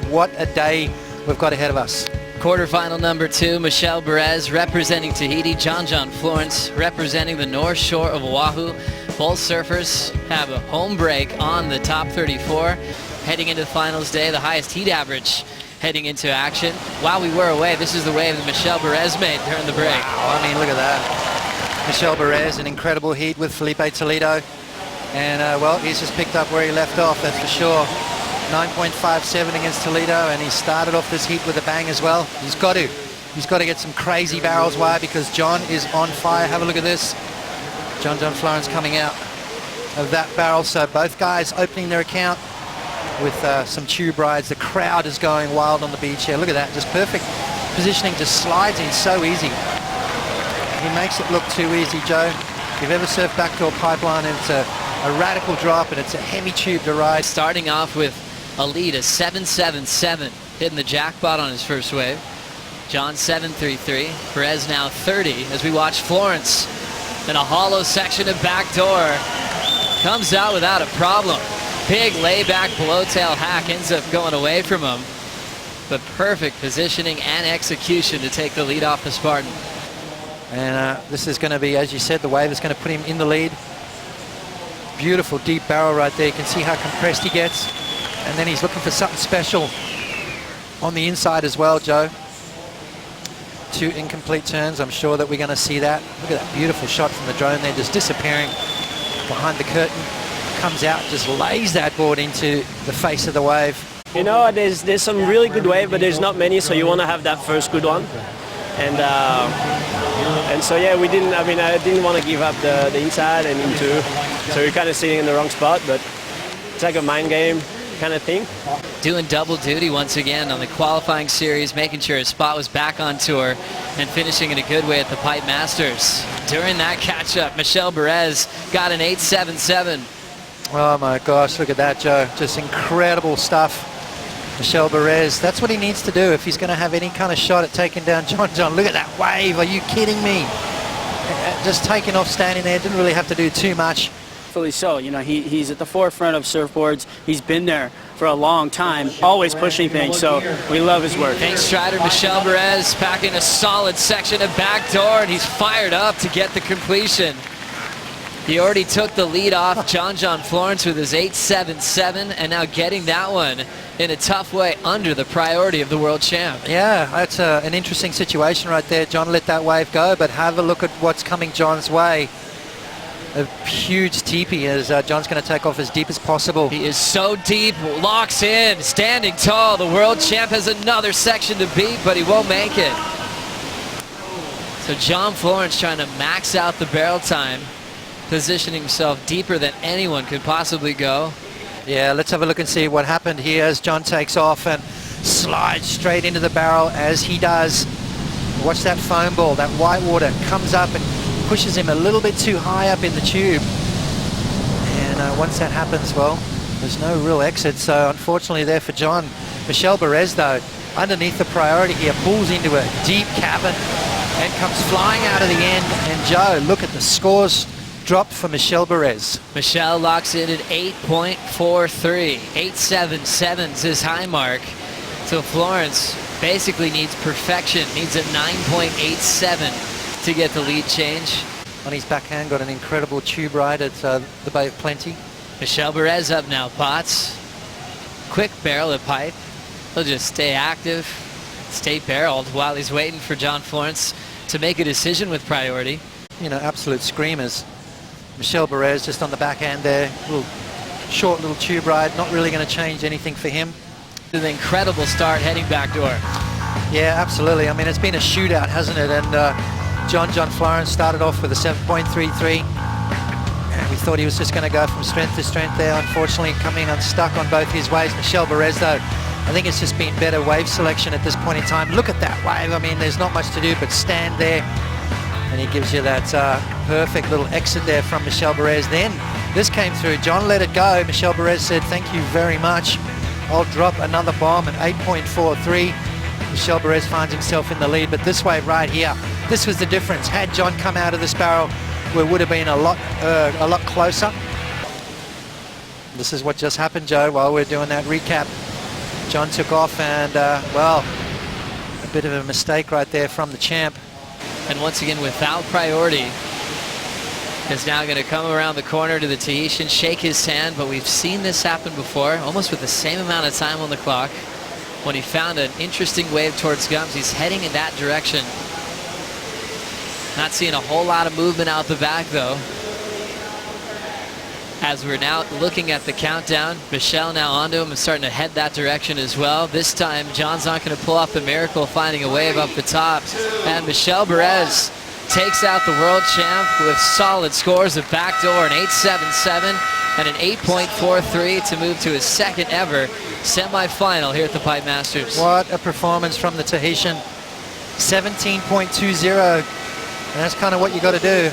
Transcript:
what a day we've got ahead of us. Quarterfinal number 2, Michel Bourez representing Tahiti, John Florence representing the North Shore of Oahu. Both surfers have a home break on the top 34. Heading into the finals day, the highest heat average heading into action. While we were away, this is the wave that Michel Bourez made during the break. Wow, I mean, look at that. Michel Bourez, an incredible heat with Felipe Toledo. And, well, he's just picked up where he left off, that's for sure. 9.57 against Toledo, and he started off this heat with a bang as well. He's got to get some crazy barrels. Why? Because John is on fire. Have a look at this. John Florence coming out of that barrel. So both guys opening their account with some tube rides. The crowd is going wild on the beach here. Look at that, just perfect positioning, just slides in so easy. He makes it look too easy, Joe. If you've ever surfed backdoor pipeline, and it's a radical drop and it's a heavy tube to ride. Starting off with a lead, a 7.77, hitting the jackpot on his first wave. John 7.33, Bourez now 30 as we watch Florence in a hollow section of backdoor. Comes out without a problem. Big layback blowtail hack ends up going away from him. But perfect positioning and execution to take the lead off the Spartan. And this is going to be, as you said, the wave is going to put him in the lead. Beautiful deep barrel right there. You can see how compressed he gets. And then he's looking for something special on the inside as well, Joe. 2 incomplete turns. I'm sure that we're going to see that. Look at that beautiful shot from the drone there, just disappearing behind the curtain. Comes out, just lays that board into the face of the wave. You know, there's some really good wave, but there's not many, so you want to have that first good one. And so yeah, I didn't want to give up the inside and into, so you're kind of sitting in the wrong spot, but it's like a mind game kind of thing. Doing double duty once again on the qualifying series, making sure his spot was back on tour and finishing in a good way at the Pipe Masters. During that catch-up, Michel Bourez got an 8.77. Oh my gosh, look at that, Joe. Just incredible stuff. Michel Bourez, that's what he needs to do if he's going to have any kind of shot at taking down John. Look at that wave, are you kidding me? Just taking off, standing there, didn't really have to do too much. Fully so, you know, he's at the forefront of surfboards. He's been there for a long time, always pushing things, so we love his work. Thanks, Strider. Michel Bourez packing a solid section of backdoor, and he's fired up to get the completion. He already took the lead off John Florence with his 8.77, and now getting that one in a tough way under the priority of the world champ. Yeah, that's an interesting situation right there. John let that wave go, but have a look at what's coming John's way. A huge teepee as John's going to take off as deep as possible. He is so deep, locks in, standing tall. The world champ has another section to beat, but he won't make it. So John Florence trying to max out the barrel time, positioning himself deeper than anyone could possibly go. Yeah, let's have a look and see what happened here as John takes off and slides straight into the barrel as he does. Watch that foam ball, that white water comes up and pushes him a little bit too high up in the tube. And once that happens, well, there's no real exit. So unfortunately there for John. Michel Bourez, though, underneath the priority here, pulls into a deep cabin and comes flying out of the end. And Joe, look at the scores dropped for Michel Bourez. Michel locks in at 8.43. 8.77 is his high mark. So Florence basically needs perfection, needs a 9.87 to get the lead change. On his backhand, got an incredible tube ride at the Bay of Plenty. Michel Bourez up now, pots. Quick barrel at pipe. He'll just stay active, stay barreled while he's waiting for John Florence to make a decision with priority. You know, absolute screamers. Michel Bourez just on the backhand there. Short little tube ride, not really going to change anything for him. An incredible start heading backdoor. Yeah, absolutely. I mean, it's been a shootout, hasn't it? And John Florence started off with a 7.33. And we thought he was just going to go from strength to strength there. Unfortunately, coming unstuck on both his waves. Michel Bourez, though, I think it's just been better wave selection at this point in time. Look at that wave. I mean, there's not much to do but stand there. And he gives you that perfect little exit there from Michel Bourez. Then this came through. John let it go. Michel Bourez said, thank you very much. I'll drop another bomb at 8.43. Michel Bourez finds himself in the lead, but this wave right here, this was the difference. Had John come out of this barrel, we would have been a lot closer. This is what just happened, Joe, while we're doing that recap. John took off and, well, a bit of a mistake right there from the champ. And once again, without priority, is now going to come around the corner to the Tahitian, shake his hand, but we've seen this happen before, almost with the same amount of time on the clock. When he found an interesting wave towards Gums, he's heading in that direction. Not seeing a whole lot of movement out the back, though. As we're now looking at the countdown, Michel now onto him and starting to head that direction as well. This time, John's not going to pull off the miracle, finding a wave up the top. And Michel Bourez takes out the world champ with solid scores of backdoor, an 8.77 and an 8.43 to move to his second ever semifinal here at the Pipe Masters. What a performance from the Tahitian. 17.20. And that's kind of what you got to do.